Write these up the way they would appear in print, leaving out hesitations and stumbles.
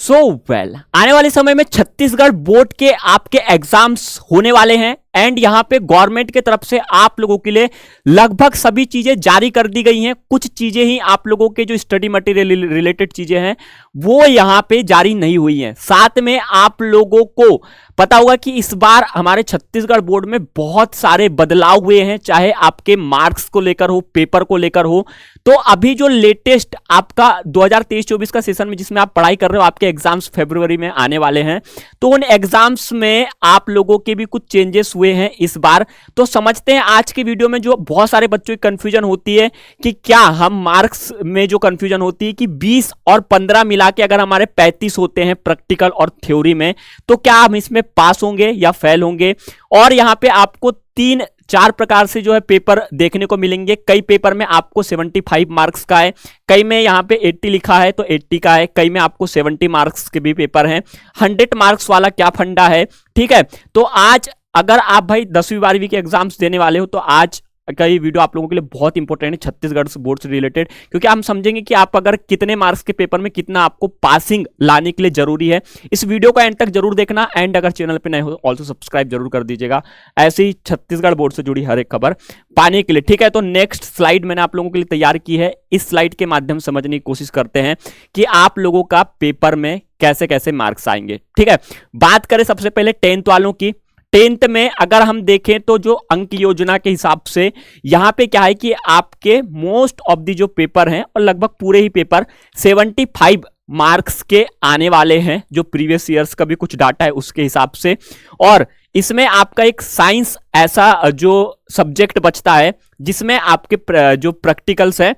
So well आने वाले समय में छत्तीसगढ़ बोर्ड के आपके एग्जाम्स होने वाले हैं एंड यहां पे गवर्नमेंट की तरफ से आप लोगों के लिए लगभग सभी चीजें जारी कर दी गई हैं। कुछ चीजें ही आप लोगों के जो स्टडी मटेरियल रिलेटेड चीजें हैं वो यहां पे जारी नहीं हुई हैं। साथ में आप लोगों को पता होगा कि इस बार हमारे छत्तीसगढ़ बोर्ड में बहुत सारे बदलाव हुए हैं, चाहे आपके मार्क्स को लेकर हो, पेपर को लेकर हो। तो अभी जो लेटेस्ट आपका 2023-24 का सेशन में जिसमें आप पढ़ाई कर रहे हो, आपके एग्जाम्स फरवरी में आने वाले हैं, तो उन एग्जाम्स में आप लोगों के भी कुछ चेंजेस हुए हैं इस बार। तो समझते हैं आज की वीडियो में। जो बहुत सारे बच्चों की कंफ्यूजन होती है कि क्या हम मार्क्स में जो कंफ्यूजन होती है कि 20 और 15 मिला के अगर हमारे 35 होते हैं प्रैक्टिकल और थ्योरी में, तो क्या हम इसमें पास होंगे या फेल होंगे। और यहां पे आपको 3-4 प्रकार से जो है पेपर देखने को मिलेंगे। कई पेपर में आपको 75 मार्क्स का है, कई में यहां पे 80 लिखा है तो 80 का है, कई में आपको 70 मार्क्स के भी पेपर हैं। 100 मार्क्स वाला क्या फंडा है, ठीक है। तो आज अगर आप भाई 10वीं 12वीं के एग्जाम्स देने वाले हो तो आज का ये वीडियो आप लोगों के लिए बहुत इंपॉर्टेंट है छत्तीसगढ़ बोर्ड से रिलेटेड, क्योंकि हम समझेंगे कि आप अगर कितने मार्क्स के पेपर में कितना आपको पासिंग लाने के लिए जरूरी है। इस वीडियो को एंड तक जरूर देखना एंड अगर चैनल पे नए हो ऑल्सो सब्सक्राइब जरूर कर दीजिएगा ऐसे ही छत्तीसगढ़ बोर्ड से जुड़ी हर एक खबर पाने के लिए, ठीक है। तो नेक्स्ट स्लाइड मैंने आप लोगों के लिए तैयार की है। इस स्लाइड के माध्यम से समझने की कोशिश करते हैं कि आप लोगों का पेपर में कैसे कैसे मार्क्स आएंगे, ठीक है। बात करें सबसे पहले 10th वालों की। 10th में अगर हम देखें तो जो अंक योजना के हिसाब से यहां पे क्या है कि आपके मोस्ट ऑफ दी जो पेपर हैं और लगभग पूरे ही पेपर 75 मार्क्स के आने वाले हैं, जो प्रीवियस ईयर्स का भी कुछ डाटा है उसके हिसाब से। और इसमें आपका एक साइंस ऐसा जो सब्जेक्ट बचता है जिसमें आपके जो प्रैक्टिकल्स है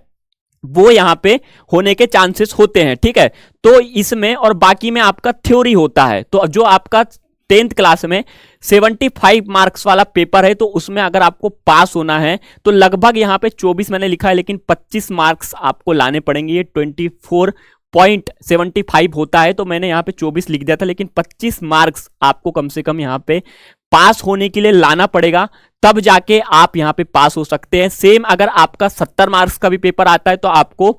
वो यहां पे होने के चांसेस होते हैं, ठीक है। तो इसमें और बाकी में आपका थ्योरी होता है। तो जो आपका 10th क्लास में 75 मार्क्स वाला पेपर है तो उसमें अगर आपको पास होना है तो लगभग यहां पे 24 मैंने लिखा है, लेकिन 25 मार्क्स आपको लाने पड़ेंगे। ये 24.75 होता है तो मैंने यहां पे 24 लिख दिया था, लेकिन 25 मार्क्स आपको कम से कम यहां पे पास होने के लिए लाना पड़ेगा, तब जाके आप यहां पे पास हो सकते हैं। सेम अगर आपका 70 मार्क्स का भी पेपर आता है तो आपको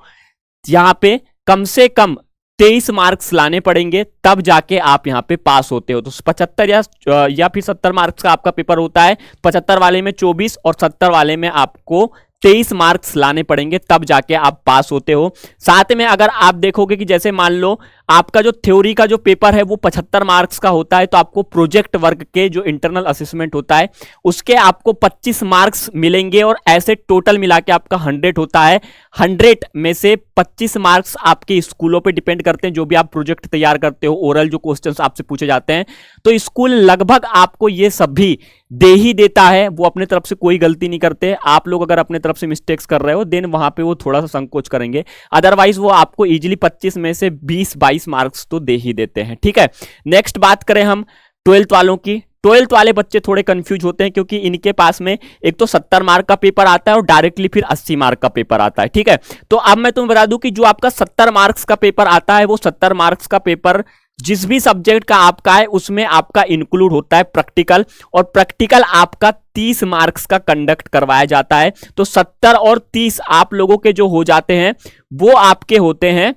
यहां पे कम से कम 23 मार्क्स लाने पड़ेंगे, तब जाके आप यहां पे पास होते हो। तो 75 या फिर 70 मार्क्स का आपका पेपर होता है, 75 वाले में 24 और 70 वाले में आपको 23 मार्क्स लाने पड़ेंगे, तब जाके आप पास होते हो। साथ में अगर आप देखोगे कि जैसे मान लो आपका जो थ्योरी का जो पेपर है वो 75 मार्क्स का होता है, तो आपको प्रोजेक्ट वर्क के जो इंटरनल असेसमेंट होता है उसके आपको 25 मार्क्स मिलेंगे और ऐसे टोटल मिला के आपका 100 होता है। 100 में से 25 मार्क्स आपके स्कूलों पे डिपेंड करते हैं, जो भी आप प्रोजेक्ट तैयार करते हो, ओरल जो क्वेश्चंस आपसे पूछे जाते हैं, तो स्कूल लगभग आपको ये सब भी दे ही देता है। वो अपने तरफ से कोई गलती नहीं करते। आप लोग अगर अपने तरफ से मिस्टेक्स कर रहे हो देन वहां पे वो थोड़ा सा संकोच करेंगे, अदरवाइज वो आपको इजीली 25 में से 20-22 मार्क्स तो दे ही देते हैं, ठीक है। नेक्स्ट बात करें हम 12th वालों की। 12th वाले बच्चे थोड़े कंफ्यूज होते हैं क्योंकि इनके पास में एक तो 70 मार्क का पेपर आता है और डायरेक्टली फिर 80 मार्क का पेपर आता है, ठीक है। तो अब मैं तुम्हें बता दूं कि जो आपका 70 मार्क्स का पेपर आता है वो 70 मार्क्स का पेपर जिस भी सब्जेक्ट का आपका है उसमें आपका इंक्लूड होता है प्रैक्टिकल, और प्रैक्टिकल आपका 30 मार्क्स का कंडक्ट करवाया जाता है। तो 70 और 30 आप लोगों के जो हो जाते हैं वो आपके होते हैं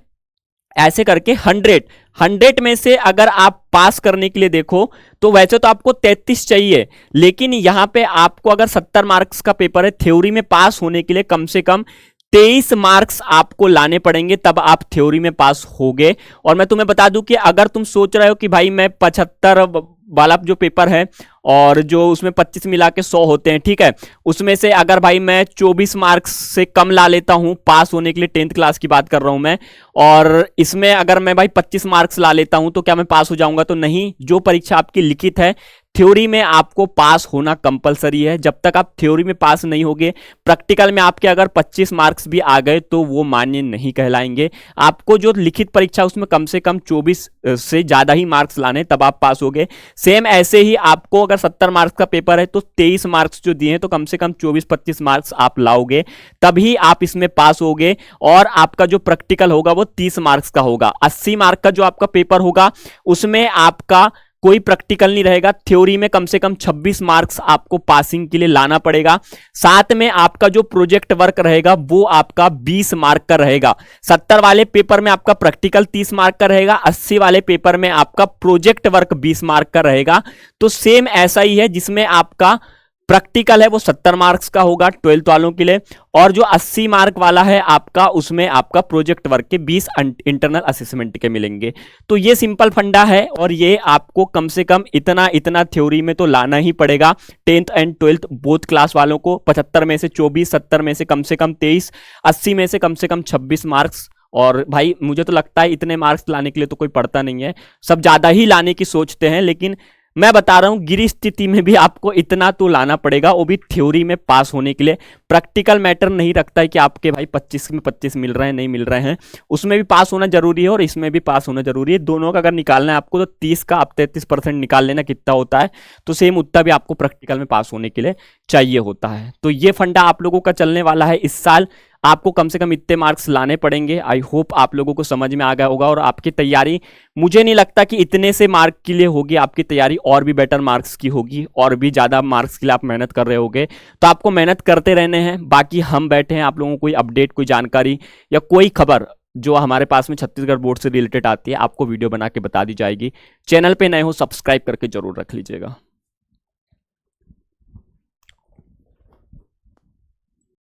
ऐसे करके 100 में से अगर आप पास करने के लिए देखो तो वैसे तो आपको 33 चाहिए, लेकिन यहां पे आपको अगर 70 मार्क्स का पेपर है, थ्योरी में पास होने के लिए कम से कम 23 मार्क्स आपको लाने पड़ेंगे, तब आप थ्योरी में पास होगे। और मैं तुम्हें बता दूं कि अगर तुम सोच रहे हो कि भाई मैं 75 वाला जो पेपर है और जो उसमें 25 मिला के 100 होते हैं, ठीक है, उसमें से अगर भाई मैं 24 मार्क्स से कम ला लेता हूं पास होने के लिए, 10th क्लास की बात कर रहा हूं मैं, और इसमें अगर मैं भाई 25 मार्क्स ला लेता हूं तो क्या मैं पास हो जाऊंगा? तो नहीं। जो परीक्षा आपकी लिखित है थ्योरी में आपको पास होना कंपलसरी है। जब तक आप थ्योरी में पास नहीं होगे, प्रैक्टिकल में आपके अगर 25 मार्क्स भी आ गए तो वो मान्य नहीं कहलाएंगे। आपको जो लिखित परीक्षा उसमें कम से कम 24 से ज्यादा ही मार्क्स लाने, तब आप पास होगे। सेम ऐसे ही आपको अगर 70 मार्क्स का पेपर है तो 23 मार्क्स जो दिए हैं तो कम से कम 24-25 मार्क्स आप लाओगे, तभी आप इसमें पास होगे। और आपका जो प्रैक्टिकल होगा वो 30 मार्क्स का होगा। 80 मार्क का जो आपका पेपर होगा उसमें आपका कोई प्रैक्टिकल नहीं रहेगा। थ्योरी में कम से कम 26 मार्क्स आपको पासिंग के लिए लाना पड़ेगा। साथ में आपका जो प्रोजेक्ट वर्क रहेगा वो आपका 20 मार्क का रहेगा। 70 वाले पेपर में आपका प्रैक्टिकल 30 मार्क का रहेगा, 80 वाले पेपर में आपका प्रोजेक्ट वर्क 20 मार्क का रहेगा। तो सेम ऐसा ही है, जिसमें आपका प्रैक्टिकल है वो 70 मार्क्स का होगा 12th वालों के लिए, और जो 80 मार्क वाला है आपका, उसमें आपका प्रोजेक्ट वर्क के 20 इंटरनल असेसमेंट के मिलेंगे। तो ये सिंपल फंडा है, और ये आपको कम से कम इतना थ्योरी में तो लाना ही पड़ेगा। 10th and 12th both class वालों को 75 में से 24, 70 में से कम 23, 80 में से कम 26 मार्क्स। और भाई मुझे तो लगता है इतने मार्क्स लाने के लिए तो कोई पढ़ता नहीं है, सब ज्यादा ही लाने की सोचते हैं। लेकिन मैं बता रहा हूं गिरी स्थिति में भी आपको इतना तो लाना पड़ेगा, वो भी थ्योरी में पास होने के लिए। प्रैक्टिकल मैटर नहीं रखता है कि आपके भाई 25 में 25 मिल रहे हैं नहीं मिल रहे हैं, उसमें भी पास होना जरूरी है और इसमें भी पास होना जरूरी है। दोनों का अगर निकालना है आपको तो 30 का आप 33% निकाल लेना कितना होता है, तो सेम उतना भी आपको प्रैक्टिकल में पास होने के लिए चाहिए होता है। तो ये फंडा आप लोगों का चलने वाला है इस साल। आपको कम से कम इतने मार्क्स लाने पड़ेंगे। आई होप आप लोगों को समझ में आ गया होगा, और आपकी तैयारी, मुझे नहीं लगता कि इतने से मार्क के लिए होगी। आपकी तैयारी और भी बेटर मार्क्स की होगी, और भी ज़्यादा मार्क्स के लिए आप मेहनत कर रहे होगे। तो आपको मेहनत करते रहने हैं। बाकी हम बैठे हैं आप लोगों को कोई अपडेट, कोई जानकारी या कोई खबर जो हमारे पास में छत्तीसगढ़ बोर्ड से रिलेटेड आती है, आपको वीडियो बना के बता दी जाएगी। चैनल पे नए हो सब्सक्राइब करके जरूर रख लीजिएगा।